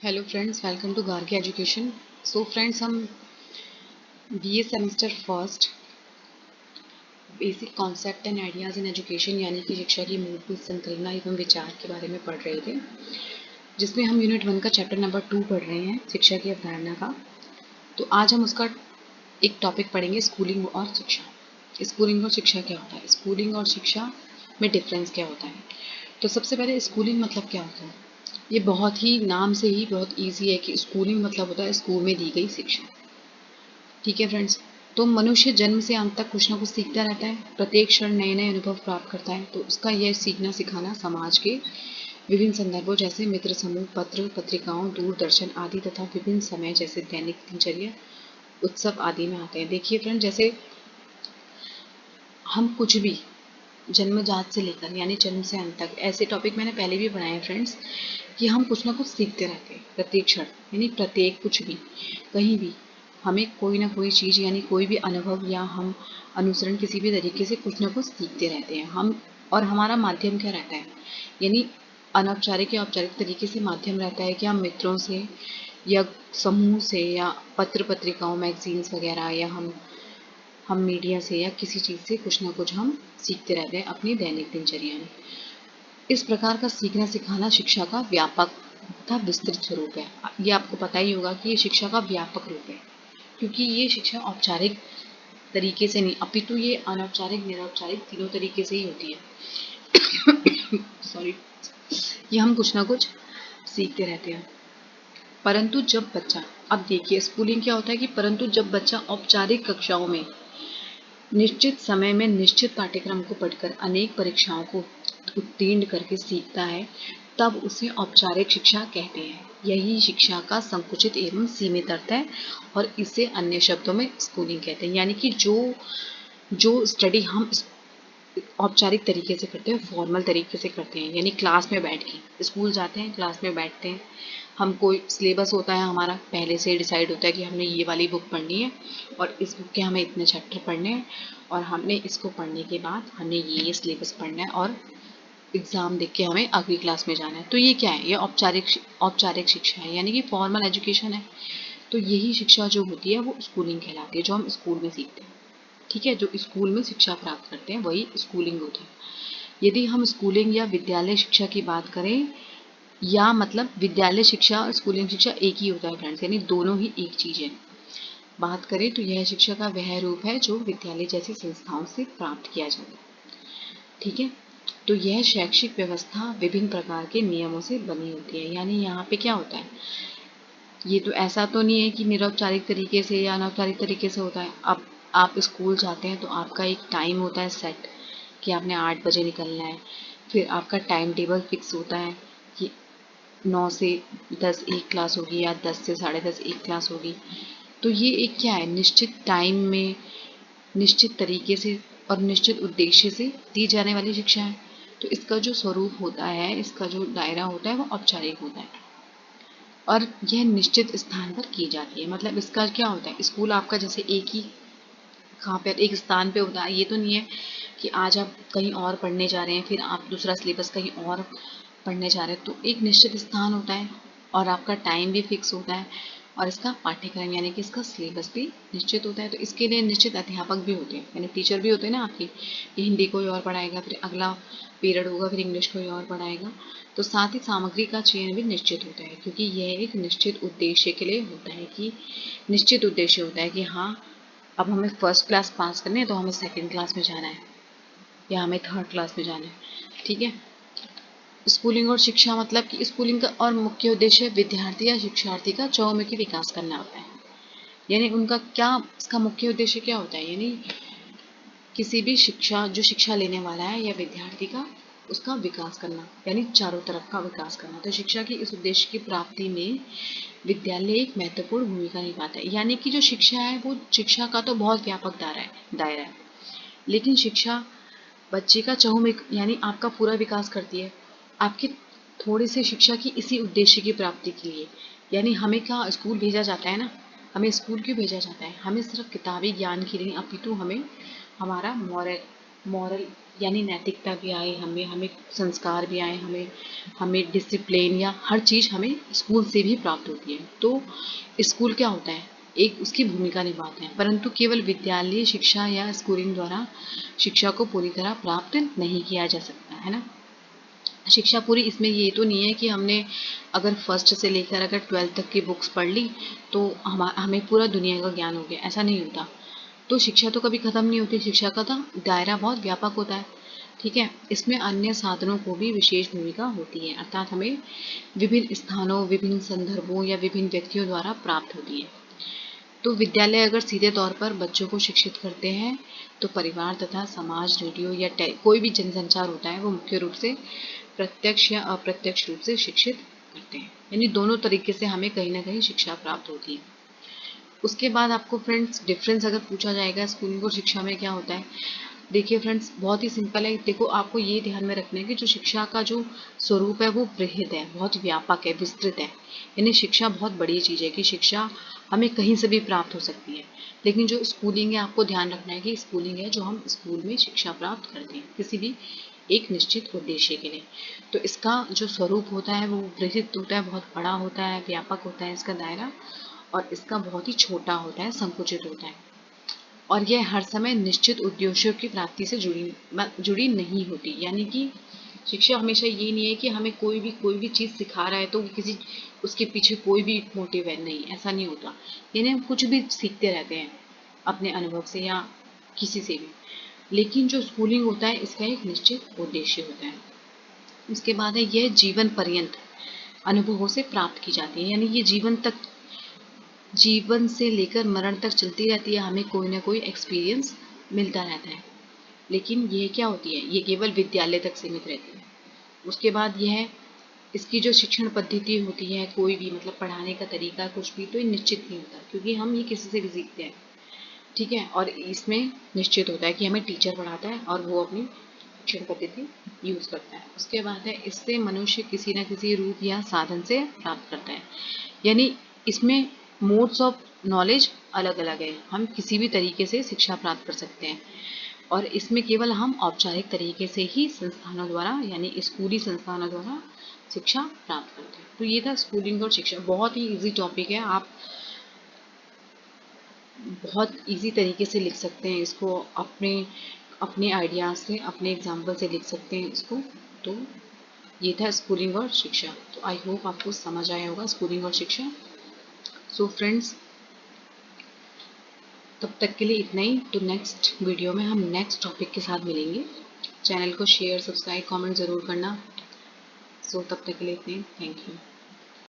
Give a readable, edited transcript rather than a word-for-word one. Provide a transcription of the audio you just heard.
Hello friends, welcome to Gargi education. So friends, हम BA semester first basic concept and ideas in education यानी कि शिक्षा की मूलभूत संकल्पना एवं विचार के बारे में पढ़ रहे थे, जिसमें हम यूनिट 1 का चैप्टर नंबर 2 पढ़ रहे हैं, शिक्षा की अवधारणा का। तो आज हम उसका एक टॉपिक पढ़ेंगे, स्कूलिंग और शिक्षा। स्कूलिंग और शिक्षा क्या होता है, स्कूलिंग और शिक्षा में डिफरेंस क्या होता है। तो सबसे पहले स्कूलिंग मतलब क्या होता है। ये बहुत ही नाम से ही बहुत ईजी है कि स्कूलिंग मतलब होता है स्कूल में दी गई शिक्षा। ठीक है फ्रेंड्स, तो मनुष्य जन्म से अंत तक कुछ ना कुछ सीखता रहता है, प्रत्येक क्षण नए नए अनुभव प्राप्त करता है। तो उसका यह सीखना सिखाना समाज के विभिन्न संदर्भों जैसे मित्र समूह, पत्र पत्रिकाओं, दूरदर्शन आदि तथा विभिन्न समय जैसे दैनिक दिनचर्या, उत्सव आदि में आते हैं। देखिए फ्रेंड, जैसे हम कुछ भी जन्मजात से लेकर यानी जन्म से अंत तक, ऐसे टॉपिक मैंने पहले भी पढ़ाए हैं फ्रेंड्स, कि हम कुछ ना कुछ सीखते रहते हैं प्रत्येक क्षण, यानी प्रत्येक कुछ भी कहीं भी हमें कोई ना कोई चीज़ यानी कोई भी अनुभव या हम अनुसरण किसी भी तरीके से कुछ ना कुछ सीखते रहते हैं हम। और हमारा माध्यम क्या रहता है, यानी अनौपचारिक या औपचारिक तरीके से माध्यम रहता है कि हम मित्रों से या समूह से या पत्र पत्रिकाओं, मैगजीन्स वगैरह, या हम मीडिया से या किसी चीज़ से कुछ ना कुछ हम सीखते रहते हैं अपनी दैनिक दिनचर्या में। इस प्रकार का सीखना सिखाना शिक्षा का व्यापक तथा विस्तृत स्वरूप है। ये आपको पता ही होगा कि ये शिक्षा का व्यापक रूप है, क्योंकि ये शिक्षा औपचारिक तरीके से नहीं अपितु ये अनौपचारिक निरौपचारिक तीनों तरीके से ही होती है। सॉरी, ये हम कुछ ना कुछ सीखते रहते हैं। परंतु जब बच्चा, अब देखिए स्कूलिंग क्या होता है कि परंतु जब बच्चा औपचारिक कक्षाओं में निश्चित समय में निश्चित पाठ्यक्रम को पढ़कर अनेक परीक्षाओं को उत्तीर्ण करके सीखता है, तब उसे औपचारिक शिक्षा कहते हैं। यही शिक्षा का संकुचित एवं सीमित अर्थ है और इसे अन्य शब्दों में स्कूलिंग कहते हैं। यानी कि जो जो स्टडी हम औपचारिक तरीके से करते हैं, फॉर्मल तरीके से करते हैं, यानी क्लास में बैठ के स्कूल जाते हैं, क्लास में बैठते हैं, हम कोई सिलेबस होता है हमारा पहले से डिसाइड होता है कि हमने ये वाली बुक पढ़नी है और इस बुक के हमें इतने चैप्टर पढ़ने हैं और हमने इसको पढ़ने के बाद हमने ये सिलेबस पढ़ना है और एग्ज़ाम देख के हमें अगली क्लास में जाना है। तो ये क्या है, ये औपचारिक शिक्षा है, यानी कि फॉर्मल एजुकेशन है। तो यही शिक्षा जो होती है वो स्कूलिंग कहलाती है, जो हम स्कूल में सीखते हैं। ठीक है, जो स्कूल में शिक्षा प्राप्त करते हैं वही स्कूलिंग होता है। यदि हम स्कूलिंग या विद्यालय शिक्षा की बात करें, या मतलब विद्यालय शिक्षा और स्कूलिंग शिक्षा एक ही होता है फ्रेंड्स, यानी दोनों ही एक चीज़ है। बात करें तो यह शिक्षा का वह रूप है जो विद्यालय जैसी संस्थाओं से प्राप्त किया जाता है। ठीक है, तो यह शैक्षिक व्यवस्था विभिन्न प्रकार के नियमों से बनी होती है। यानी यहाँ पे क्या होता है, ये तो ऐसा तो नहीं है कि निरौपचारिक तरीके से या अनौपचारिक तरीके से होता है। अब आप स्कूल जाते हैं तो आपका एक टाइम होता है सेट, कि आपने 8 बजे निकलना है। फिर आपका टाइम टेबल फिक्स होता है कि 9 से 10 एक क्लास होगी या 10 से 10:30 एक क्लास होगी। तो ये एक क्या है, निश्चित टाइम में निश्चित तरीके से और निश्चित उद्देश्य से दी जाने वाली शिक्षा है। तो इसका जो स्वरूप होता है, इसका जो दायरा होता है वो औपचारिक होता है और यह निश्चित स्थान पर की जाती है। मतलब इसका क्या होता है, स्कूल आपका जैसे एक ही कहाँ पर एक स्थान पे होता है। ये तो नहीं है कि आज आप कहीं और पढ़ने जा रहे हैं, फिर आप दूसरा सिलेबस कहीं और पढ़ने जा रहे हैं। तो एक निश्चित स्थान होता है और आपका टाइम भी फिक्स होता है और इसका पाठ्यक्रम यानी कि इसका सिलेबस भी निश्चित होता है। तो इसके लिए निश्चित अध्यापक भी होते हैं, यानी टीचर भी होते हैं ना आपकी, कि हिंदी कोई और पढ़ाएगा, फिर अगला पीरियड होगा फिर इंग्लिश कोई और पढ़ाएगा। तो साथ ही सामग्री का चयन भी निश्चित होता है, क्योंकि यह एक निश्चित उद्देश्य के लिए होता है, कि निश्चित उद्देश्य होता है कि हाँ, अब हमें फर्स्ट क्लास पास करनी है तो हमें सेकंड क्लास में जाना है या हमें थर्ड क्लास में जाना है। ठीक है, स्कूलिंग और शिक्षा मतलब कि स्कूलिंग का और मुख्य उद्देश्य विद्यार्थी या शिक्षार्थी का चहुमुखी विकास करना होता है। यानी उनका क्या, इसका मुख्य उद्देश्य क्या होता है, यानी किसी भी शिक्षा, जो शिक्षा लेने वाला है या विद्यार्थी का, उसका विकास करना, यानी चारों तरफ का विकास करना। तो शिक्षा की इस उद्देश्य की प्राप्ति में विद्यालय एक महत्वपूर्ण भूमिका निभाता है। यानी कि जो शिक्षा है वो, शिक्षा का तो बहुत व्यापक दायरा है, लेकिन शिक्षा बच्चे का चहुमुखी यानी आपका पूरा विकास करती है, आपकी थोड़ी सी शिक्षा की इसी उद्देश्य की प्राप्ति के लिए। यानी हमें क्या स्कूल भेजा जाता है ना, हमें स्कूल क्यों भेजा जाता है, हमें सिर्फ किताबी ज्ञान के लिए, अपितु हमें हमारा मॉरल मॉरल यानी नैतिकता भी आए, हमें हमें संस्कार भी आए, हमें हमें डिसिप्लिन या हर चीज़ हमें स्कूल से भी प्राप्त होती है। तो स्कूल क्या होता है, एक उसकी भूमिका निभाते हैं, परंतु केवल विद्यालय शिक्षा या स्कूलिंग द्वारा शिक्षा को पूरी तरह प्राप्त नहीं किया जा सकता है ना। शिक्षा पूरी इसमें ये तो नहीं है कि हमने अगर फर्स्ट से लेकर अगर 12th तक की बुक्स पढ़ ली तो हमें पूरा दुनिया का ज्ञान हो गया, ऐसा नहीं होता। तो शिक्षा तो कभी ख़त्म नहीं होती, शिक्षा का तो दायरा बहुत व्यापक होता है। ठीक है, इसमें अन्य साधनों को भी विशेष भूमिका होती है, अर्थात हमें विभिन्न स्थानों, विभिन्न संदर्भों या विभिन्न व्यक्तियों द्वारा प्राप्त होती है। तो विद्यालय अगर सीधे तौर पर बच्चों को शिक्षित करते हैं तो परिवार तथा समाज, रेडियो या कोई भी जनसंचार होता है वो मुख्य रूप से प्रत्यक्ष या अप्रत्यक्ष रूप से शिक्षित करते हैं, यानी दोनों तरीके से हमें कहीं ना कहीं शिक्षा प्राप्त होती है। उसके बाद आपको फ्रेंड्स डिफरेंस अगर पूछा जाएगा स्कूलिंग और शिक्षा में क्या होता है, देखिए फ्रेंड्स बहुत ही सिंपल है। देखो आपको ये ध्यान में रखना है कि जो शिक्षा का जो स्वरूप है वो बृहद है, बहुत व्यापक है, विस्तृत है। यानी शिक्षा बहुत बड़ी चीज़ है कि शिक्षा हमें कहीं से भी प्राप्त हो सकती है। लेकिन जो स्कूलिंग है आपको ध्यान रखना है कि स्कूलिंग है जो हम स्कूल में शिक्षा प्राप्त करते हैं किसी भी एक निश्चित उद्देश्य के लिए। तो इसका जो स्वरूप होता है वो बृहद होता है, बहुत बड़ा होता है, व्यापक होता है इसका दायरा, और इसका बहुत ही छोटा होता है, संकुचित होता है। और यह हर समय निश्चित उद्देश्यों की प्राप्ति से जुड़ी नहीं होती। यानी कि शिक्षा हमेशा ये नहीं है कि हमें कोई भी चीज़ सिखा रहा है तो किसी उसके पीछे कोई भी मोटिव है, नहीं, ऐसा नहीं होता। यानी हम कुछ भी सीखते रहते हैं अपने अनुभव से या किसी से भी। लेकिन जो स्कूलिंग होता है इसका एक निश्चित उद्देश्य होता है। उसके बाद है यह जीवन पर्यंत अनुभवों से प्राप्त की जाती है, यानी ये जीवन से लेकर मरण तक चलती रहती है, हमें कोई ना कोई एक्सपीरियंस मिलता रहता है। लेकिन ये क्या होती है, ये केवल विद्यालय तक सीमित रहती है। उसके बाद यह इसकी जो शिक्षण पद्धति होती है, कोई भी मतलब पढ़ाने का तरीका कुछ भी तो ये निश्चित नहीं होता, क्योंकि हम ये किसी से भी सीखते हैं। ठीक है, और इसमें निश्चित होता है कि हमें टीचर पढ़ाता है और वो अपनी शिक्षण पद्धति यूज़ करता है। उसके बाद है इससे मनुष्य किसी न किसी रूप या साधन से प्राप्त करता है। यानी इसमें मोड्स ऑफ नॉलेज अलग अलग है, हम किसी भी तरीके से शिक्षा प्राप्त कर सकते हैं। और इसमें केवल हम औपचारिक तरीके से ही संस्थानों द्वारा यानी स्कूली संस्थानों द्वारा शिक्षा प्राप्त करते हैं। तो ये था स्कूलिंग और शिक्षा, बहुत ही इजी टॉपिक है, आप बहुत इजी तरीके से लिख सकते हैं इसको, अपने अपने आइडियाज़ से, अपने एग्जाम्पल से लिख सकते हैं इसको। तो ये था स्कूलिंग और शिक्षा। तो आई होप आपको समझ आया होगा स्कूलिंग और शिक्षा। सो फ्रेंड्स, तब तक के लिए इतना ही। तो नेक्स्ट वीडियो में हम नेक्स्ट टॉपिक के साथ मिलेंगे। चैनल को शेयर, सब्सक्राइब, कमेंट ज़रूर करना। सो तब तक के लिए इतना ही। Thank you.